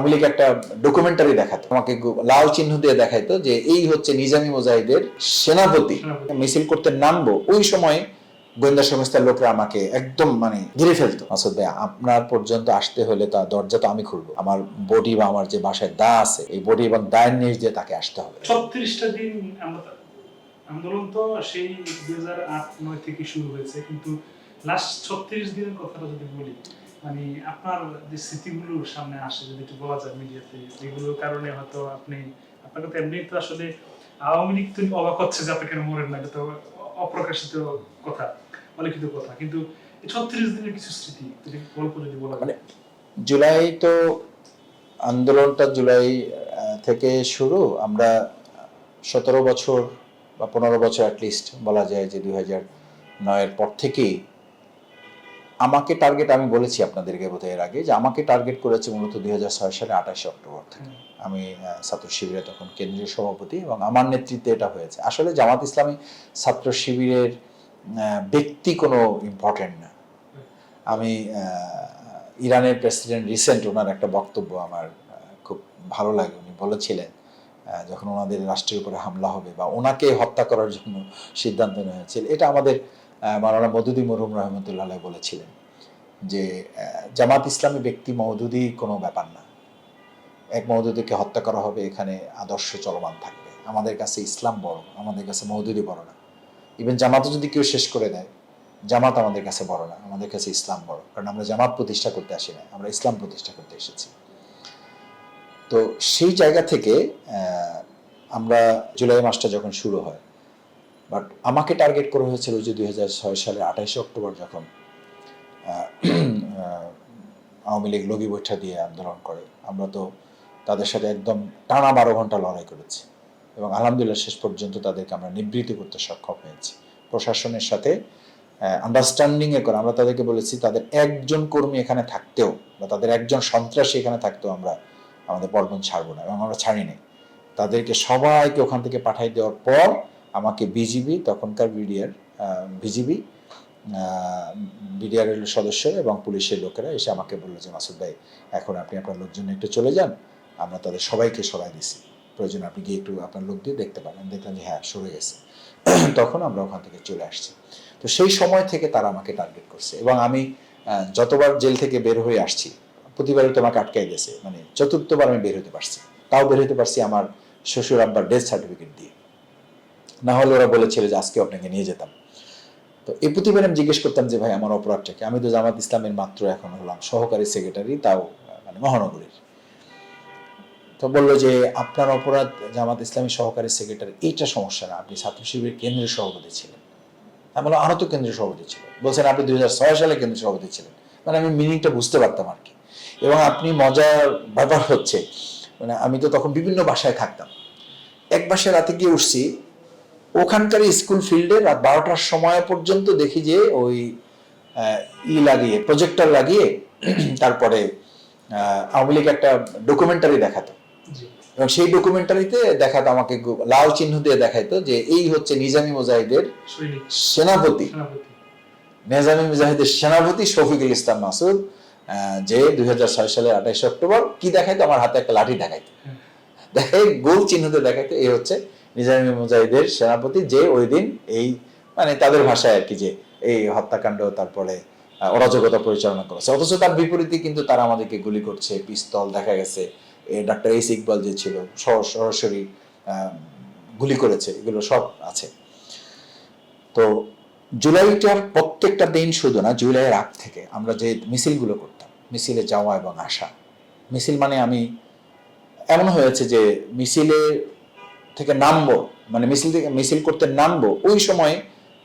আওয়ামী লীগ একটা ডকুমেন্টারি দেখাতো, আমাকে লাল চিহ্ন দিয়ে দেখাইতো যে এই হচ্ছে নিজামী মুজাহিদের সেনাপতি। মিছিল করতে নামবো ওই সময় গোয়েন্দা সংস্থার লোকরা আমাকে একদম ঘিরে ফেলতো। মাসুদ ভাই, আপনার পর্যন্ত আসতে হলে তার দরজা তো আমি খুলবো, আমার বডি বা আমার যে বাসায় দা আছে এই বডি এবং দায়ের নিচ দিয়ে তাকে আসতে হবে। 36টা দিন আন্দোলন তো সেই 2008-9 থেকে শুরু হয়েছে, কিন্তু লাস্ট 36 দিনের কথাটা যদি বলি, আপনার যে স্মৃতিগুলোর সামনে আসে যদি একটু বলা যায় মিডিয়াতে, এগুলোর কারণে হয়তো আপনাকে তো এমনি তো আসলে আওয়ামী লীগ তো অবাক হচ্ছে যে আপনি কেন মরেন না, তো অপ্রকাশিত কথা, অলিখিত কথা, কিন্তু এই 36 দিনের কিছু স্মৃতি যদি গল্প যদি বলা যায়। জুলাই তো আন্দোলনটা জুলাই থেকে শুরু, আমরা 17 বছর বা 15 বছর অ্যাটলিস্ট বলা যায় যে 2009-এর পর থেকেই আমাকে টার্গেট, আমি বলেছি আপনাদেরকে বোধহয় এর আগে, যে আমাকে টার্গেট করেছে মূলত 2006 সালে 28 অক্টোবর থেকে। আমি ছাত্র শিবিরে তখন কেন্দ্রীয় সভাপতি এবং আমার নেতৃত্বে এটা হয়েছে। আসলে জামাত ইসলামী ছাত্র শিবিরের ব্যক্তি কোনো ইম্পর্টেন্ট না। আমি ইরানের প্রেসিডেন্ট রিসেন্ট ওনার একটা বক্তব্য আমার খুব ভালো লাগে। উনি বলেছিলেন যখন ওনাদের রাষ্ট্রের উপরে হামলা হবে বা ওনাকে হত্যা করার জন্য সিদ্ধান্ত নেওয়া হয়েছিল, এটা আমাদের মাওলানা মওদুদী মরহুম রহমতুল্লাহ আলাইহি বলেছিলেন যে জামাত ইসলামী ব্যক্তি মওদুদী কোনো ব্যাপার না, এক মওদুদীকে হত্যা করা হবে, এখানে আদর্শ চলমান থাকবে। আমাদের কাছে ইসলাম বড়, আমাদের কাছে মওদুদী বড় না। ইভেন জামাতও যদি কেউ শেষ করে দেয়, জামাত আমাদের কাছে বড় না, আমাদের কাছে ইসলাম বড়। কারণ আমরা জামাত প্রতিষ্ঠা করতে আসি না, আমরা ইসলাম প্রতিষ্ঠা করতে এসেছি। তো সেই জায়গা থেকে আমরা জুলাই মাসটা যখন শুরু হয়, বাট আমাকে টার্গেট করা হয়েছিল যে 2006 সালের 28 অক্টোবর যখন আওয়ামী লীগ লগি বৈঠা দিয়ে আন্দোলন করে, আমরা তো তাদের সাথে একদম টানা 12 ঘন্টা লড়াই করেছি এবং আলহামদুলিল্লাহ শেষ পর্যন্ত তাদেরকে আমরা নিবৃত্ত করতে সক্ষম হয়েছি। প্রশাসনের সাথে আন্ডারস্ট্যান্ডিংয়ে করে আমরা তাদেরকে বলেছি তাদের একজন কর্মী এখানে থাকতেও বা তাদের একজন সন্ত্রাসী এখানে থাকতেও আমরা আমাদের পল্টন ছাড়বো না, এবং আমরা ছাড়িনি। তাদেরকে সবাইকে ওখান থেকে পাঠাই দেওয়ার পর আমাকে বিজিবি, তখনকার বিজিবি বিডিআরের সদস্য এবং পুলিশের লোকেরা এসে আমাকে বললো যে মাসুদ ভাই, এখন আপনি আপনার লোকজন একটু চলে যান, আমরা তাদের সবাইকে সরাই দিছি, প্রয়োজন আপনি গিয়ে একটু আপনার লোক দিয়ে দেখতে পারেন। দেখলাম যে হ্যাঁ সরে গেছে। তখন আমরা ওখান থেকে চলে আসছি। তো সেই সময় থেকে তারা আমাকে টার্গেট করছে এবং আমি যতবার জেল থেকে বের হয়ে আসছি প্রতিবারই তো আমাকে আটকাই দিয়েছে। চতুর্থবার আমি বের হতে পারছি, তাও বের হতে পারছি আমার শ্বশুর আব্বার ডেথ সার্টিফিকেট দিয়ে, না হলে ওরা বলেছিল যে আজকে আপনাকে নিয়ে যেতাম। তো এই প্রতিবার আমি জিজ্ঞেস করতাম যে ভাই আমার অপরাধটা কি, আমি তো জামাত ইসলামের মাত্র এখন হলাম সহকারী সেক্রেটারি, তাও মহানগরীর। তো বললো যে আপনার অপরাধ জামাত ইসলামী সহকারী সেক্রেটারি, এইটা সমস্যা না, আপনি ছাত্র শিবিরের কেন্দ্রীয় সভাপতি ছিলেন। আমি বললাম আরও তো কেন্দ্রীয় সভাপতি ছিল। বলছেন আপনি 2006 সালে কেন্দ্রীয় সভাপতি ছিলেন। আমি মিনিংটা বুঝতে পারতাম আর কি। এবং আপনি মজার ব্যাপার হচ্ছে, আমি তো তখন বিভিন্ন বাসায় থাকতাম। এক বাসায় রাতে গিয়ে উঠছি, ওখানকার স্কুল ফিল্ডে রাত 12টার সময় পর্যন্ত দেখি যে ওই লাগিয়ে প্রজেক্টর লাগিয়ে তারপরে আওয়ামী লীগ একটা ডকুমেন্টারি দেখাতো, এবং সেই ডকুমেন্টারিতে দেখাতো আমাকে লাল চিহ্ন দিয়ে দেখাইতো যে এই হচ্ছে নিজামী মুজাহিদের সেনাপতি, নিজামী মুজাহিদের সেনাপতি শফিকুল ইসলাম মাসুদ, যে 2006 সালের 28 অক্টোবর কি দেখাইতো, আমার হাতে একটা লাঠি দেখাইতো, দেখাই গোল চিহ্নতে দেখাইতো এই হচ্ছে নিজামী মুজাহিদের সেনাপতি, যে ওই দিন এই তাদের ভাষায় আর কি যে এই হত্যাকাণ্ড তারপরে অরাজকতা পরিচালনা করেছে। অথচ তার বিপরীতে কিন্তু তারা আমাদেরকে গুলি করছে, পিস্তল দেখা গেছে, ডাক্তার এইস ইকবাল যে ছিল সরাসরি গুলি করেছে, এগুলো সব আছে। তো জুলাইটার প্রত্যেকটা দিন শুধু না, জুলাইয়ের আগ থেকে আমরা যে মিছিলগুলো করতাম, মিছিলে যাওয়া এবং আসা, মিছিল আমি এমন হয়েছে যে মিছিলে থেকে নামবো, মিছিল করতে নামবো ওই সময়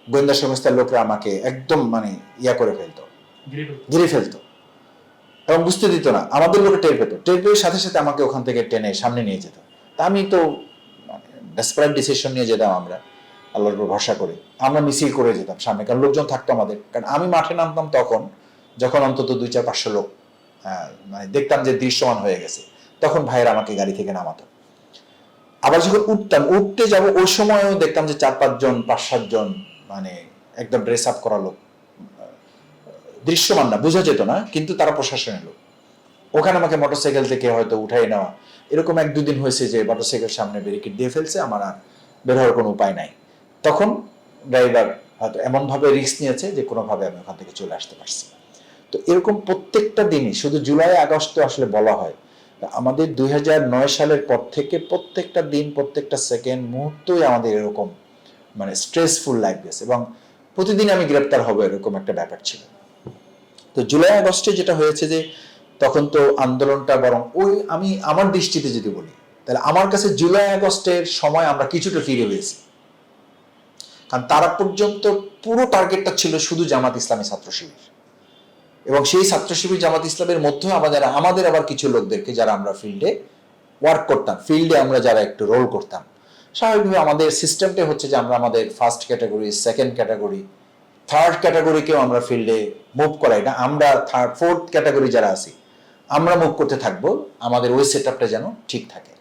গোয়েন্দা সংস্থার লোকরা আমাকে একদম ইয়া করে ফেলতো, ঘিরে ফেলতো এবং বুঝতে দিত না। আমাদের লোকে টের পেত, টের পেয়ে সাথে সাথে আমাকে ওখান থেকে টেনে সামনে নিয়ে যেত। তা আমি তো ডেসপারেট ডিসিশন নিয়ে যেতাম, আমরা আল্লাহর উপর ভরসা করে আমরা মিছিল করে যেতাম সামনে, কারণ লোকজন থাকতো আমাদের। কারণ আমি মাঠে নামতাম তখন যখন অন্তত 200-500 লোক দেখতাম যে দৃশ্যমান হয়ে গেছে, তখন ভাইয়েরা আমাকে গাড়ি থেকে নামাতো। আবার যখন উঠতে যাব ওই সময়ও দেখতাম যে 4-5 জন 5-7 জন একদম ড্রেস আপ করা লোক, দৃশ্যমান না, বোঝা যেত না, কিন্তু তারা প্রশাসনের লোক। ওখানে আমাকে মোটরসাইকেল থেকে হয়তো উঠাই নেওয়া, এরকম 1-2 দিন হয়েছে যে মোটরসাইকেল সামনে ব্যারিকেড দিয়ে ফেলছে, আমার আর বের হওয়ার কোনো উপায় নাই। তখন ড্রাইভার হয়তো এমনভাবে রিস্ক নিয়েছে যে কোনোভাবে আমি ওখান থেকে চলে আসতে পারছি। তো এরকম প্রত্যেকটা দিনই, শুধু জুলাই আগস্ট আসলে বলা হয়, আমাদের 2009 সালের পর থেকে প্রত্যেকটা দিন, প্রত্যেকটা সেকেন্ড, মুহূর্তই আমাদের এরকম মানে স্ট্রেসফুল লাইফ গেছে, এবং প্রতিদিন আমি গ্রেপ্তার হব এরকম একটা ব্যাপার ছিল। তো জুলাই আগস্টে যেটা হয়েছে যে তখন তো আন্দোলনটা বরং ওই, আমি আমার দৃষ্টিতে যদি বলি তাহলে আমার কাছে জুলাই আগস্টের সময় আমরা কিছুটা ফিরে হয়েছি, কারণ তারা পর্যন্ত পুরো টার্গেটটা ছিল শুধু জামাত ইসলামী ছাত্র শিবির, এবং সেই ছাত্র শিবির জামাত ইসলামের মধ্যেও আমাদের আবার কিছু লোকদেরকে, যারা আমরা ফিল্ডে ওয়ার্ক করতাম, ফিল্ডে আমরা যারা একটু রোল করতাম, স্বাভাবিকভাবে আমাদের সিস্টেমটা হচ্ছে যে আমরা আমাদের first category, second category, third ক্যাটাগরিকেও আমরা ফিল্ডে মুভ করাই না, আমরা থার্ড ফোর্থ ক্যাটাগরি যারা আছি আমরা মুভ করতে থাকবো, আমাদের ওই সেট আপটা যেন ঠিক থাকে।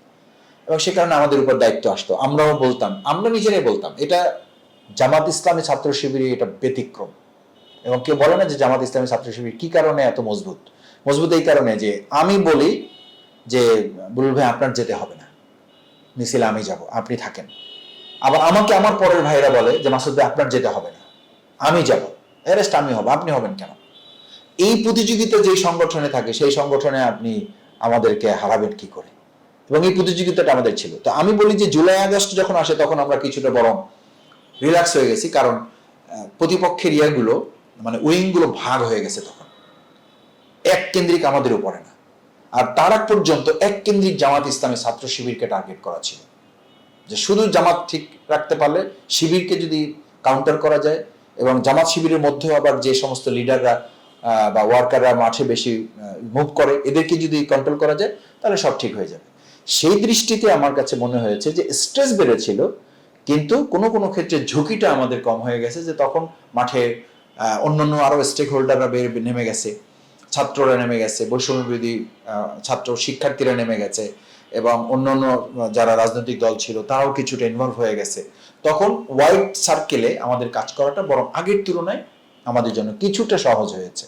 এবং সে কারণে আমাদের উপর দায়িত্ব আসতো, আমরাও বলতাম, আমরা নিজেরাই বলতাম এটা জামাত ইসলামী ছাত্র শিবিরে এটা ব্যতিক্রম। এবং কেউ বলে না যে জামাত ইসলামী ছাত্র শিবির কি কারণে এত মজবুত? মজবুত এই কারণে যে আমি বলি যে বুলবুল ভাই আপনার যেতে হবে না, মিছিলে আমি যাব, আপনি থাকেন। আবার আমাকে আমার পরের ভাইরা বলে যে মাসুদ ভাই আপনার যেতে হবে না, আমি যাব, অ্যারেস্ট আমি হব, আপনি হবেন কেন? এই প্রতিযোগিতা যেই সংগঠনে থাকে সেই সংগঠনে আপনি আমাদেরকে হারাবেন কি করে? এবং এই প্রতিযোগিতাটা আমাদের ছিল। তো আমি বলি যে জুলাই আগস্ট যখন আসে তখন আমরা কিছুটা বরং রিল্যাক্স হয়ে গেছি, কারণ প্রতিপক্ষের ইয়াগুলো মানে উইংগুলো ভাগ হয়ে গেছে, তখন এক কেন্দ্রিক আমাদের উপরে না। আর তার আগ পর্যন্ত এক কেন্দ্রিক জামাত ইসলামী ছাত্র শিবিরকে টার্গেট করা ছিল, যে শুধু জামাত ঠিক রাখতে পারলে, শিবিরকে যদি কাউন্টার করা যায়, এবং জামাত শিবিরের মধ্যেও আবার যে সমস্ত লিডাররা বা ওয়ার্কাররা মাঠে বেশি মুভ করে, এদেরকে যদি কন্ট্রোল করা যায় তাহলে সব ঠিক হয়ে যাবে। সেই দৃষ্টিতে আমার কাছে মনে হয়েছে যে স্ট্রেস বেড়েছিল, কিন্তু কোনো কোনো ক্ষেত্রে ঝুঁকিটা আমাদের কম হয়ে গেছে, যে তখন মাঠে অন্যান্য আরো স্টেক হোল্ডাররা নেমে গেছে, ছাত্ররা নেমে গেছে, বৈষম্য বিরোধী ছাত্র শিক্ষার্থীরা নেমে গেছে, এবং অন্যান্য যারা রাজনৈতিক দল ছিল তারাও কিছুটা ইনভলভ হয়ে গেছে। তখন ওয়াইড সার্কেলে আমাদের কাজ করাটা বরং আগের তুলনায় আমাদের জন্য কিছুটা সহজ হয়েছে।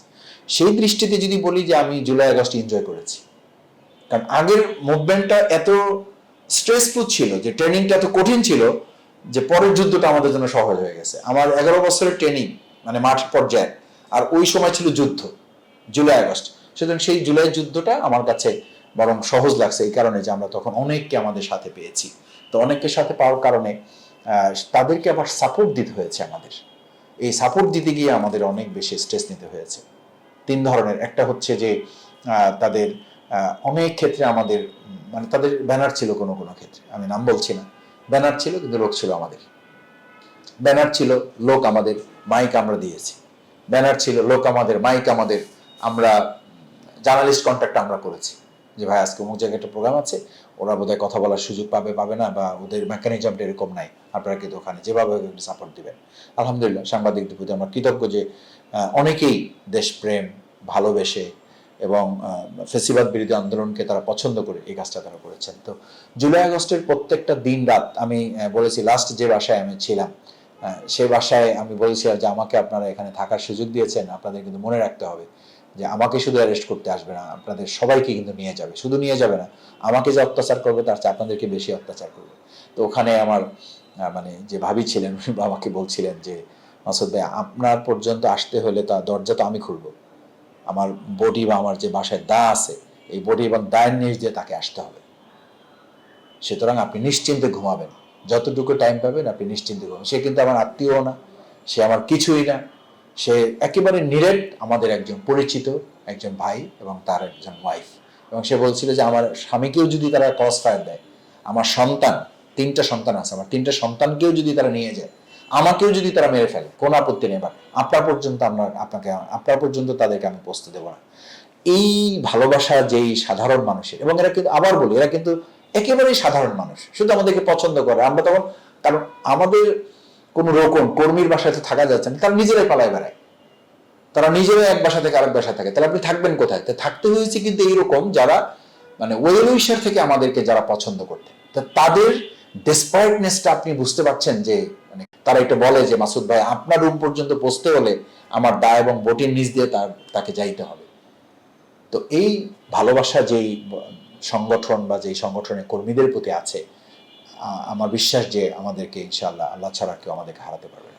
সেই দৃষ্টিতে যদি বলি যে আমি জুলাই আগস্ট এনজয় করেছি, কারণ আগের মুভমেন্টটা এত স্ট্রেসফুল ছিল, যে ট্রেনিংটা এত কঠিন ছিল, যে পরের যুদ্ধটা আমাদের জন্য সহজ হয়ে গেছে। আমার 11 বছরের ট্রেনিং মানে মাঠ পর্যায়ে, আর ওই সময় ছিল যুদ্ধ, জুলাই আগস্ট। সুতরাং সেই জুলাই যুদ্ধটা আমার কাছে বরং সহজ লাগছে এই কারণে যে আমরা তখন অনেককে আমাদের সাথে পেয়েছি। তো অনেকের সাথে পাওয়ার কারণে তাদেরকে আবার সাপোর্ট দিতে হয়েছে আমাদের। এই সাপোর্ট দিতে গিয়ে আমাদের অনেক বেশি স্ট্রেস নিতে হয়েছে। 3 ধরনের, একটা হচ্ছে যে তাদের অনেক ক্ষেত্রে আমাদের মানে তাদের ব্যানার ছিল, কোনো কোনো ক্ষেত্রে আমি নাম বলছি না, ব্যানার ছিল কিন্তু লোক ছিল আমাদের, ব্যানার ছিল লোক আমাদের, মাইক আমরা দিয়েছি, ব্যানার ছিল লোক আমাদের, মাইক আমাদের, আমরা জার্নালিস্ট কন্ট্যাক্ট আমরা করেছি যে ভাই আজকে অমুক জায়গায় একটা প্রোগ্রাম আছে, ওরা বোধহয় কথা বলার সুযোগ পাবে না, বা ওদের মেকানিজমটা এরকম নাই, আপনারা কিন্তু ওখানে যেভাবে সাপোর্ট দিবেন। আলহামদুলিল্লাহ সাংবাদিকদের প্রতি আমরা কৃতজ্ঞ যে অনেকেই দেশপ্রেম ভালোবেসে এবং ফেসিবাদ বিরোধী আন্দোলনকে তারা পছন্দ করে এই কাজটা তারা করেছেন। তো জুলাই আগস্টের প্রত্যেকটা দিন রাত আমি বলেছি, লাস্ট যে বাসায় আমি ছিলাম সেই বাসায় আমি বলেছিলাম যে আমাকে আপনারা এখানে থাকার সুযোগ দিয়েছেন, আপনাদের কিন্তু মনে রাখতে হবে যে আমাকে শুধু অ্যারেস্ট করতে আসবে না, আপনাদের সবাইকে কিন্তু নিয়ে যাবে, শুধু নিয়ে যাবে না, আমাকে যে অত্যাচার করবে তার চেয়ে আপনাদেরকে বেশি অত্যাচার করবে। তো ওখানে আমার মানে যে ভাবি ছিলেন আমাকে বলছিলেন যে মাসুদ ভাই আপনার পর্যন্ত আসতে হলে তা দরজা তো আমি খুলবো, আমার বডি বা আমার যে বাসায় দা আছে এই বডি এবং দায়ের নিচ দিয়ে তাকে আসতে হবে, সুতরাং আপনি নিশ্চিন্তে ঘুমাবেন, যতটুকু টাইম পাবেন আপনি নিশ্চিন্তে ঘুমাবেন। সে কিন্তু আমার আত্মীয় না, সে আমার কিছুই না, সে একেবারে নিরেট আমাদের একজন পরিচিত একজন ভাই এবং তার একজন ওয়াইফ। এবং সে বলছিল যে আমার স্বামীকেও যদি তারা ক্রস ফায়ার দেয়, আমার সন্তান 3টা সন্তান আছে, আমার 3টা সন্তানকেও যদি তারা নিয়ে যায়, আমাকেও যদি তারা মেরে ফেলে, কোনো আপত্তি নেই, আপনার পর্যন্ত তাদেরকে আমি পৌঁছতে দেবো না। এই ভালোবাসা যেই সাধারণ মানুষের, এবং এরা কিন্তু আবার বলি এরা কিন্তু একেবারেই সাধারণ মানুষ, শুধু আমাদেরকে পছন্দ করে। আমরা তখন, কারণ আমাদের কোনো রকম কর্মীর বাসায় তো থাকা যাচ্ছে না, তারা নিজেরাই পালায় বেড়ায়, তারা নিজেরাই এক বাসা থেকে আরেক বাসা থাকে, তাহলে আপনি থাকবেন কোথায়? তো থাকতে হয়েছে কিন্তু এইরকম যারা মানে ওয়েল উইশার থেকে আমাদেরকে যারা পছন্দ করতে, তা তাদের ডেসপারেটনেসটা আপনি বুঝতে পারছেন, যে মানে তারা এটা বলে যে মাসুদ ভাই আপনার রুম পর্যন্ত পৌঁছতে হলে আমার দা এবং বটির নিচ দিয়ে তাকে যাইতে হবে। তো এই ভালোবাসা যেই সংগঠন বা যেই সংগঠনের কর্মীদের প্রতি আছে, আমার বিশ্বাস যে আমাদেরকে ইনশাআল্লাহ আল্লাহ ছাড়া কেউ আমাদেরকে হারাতে পারবে না।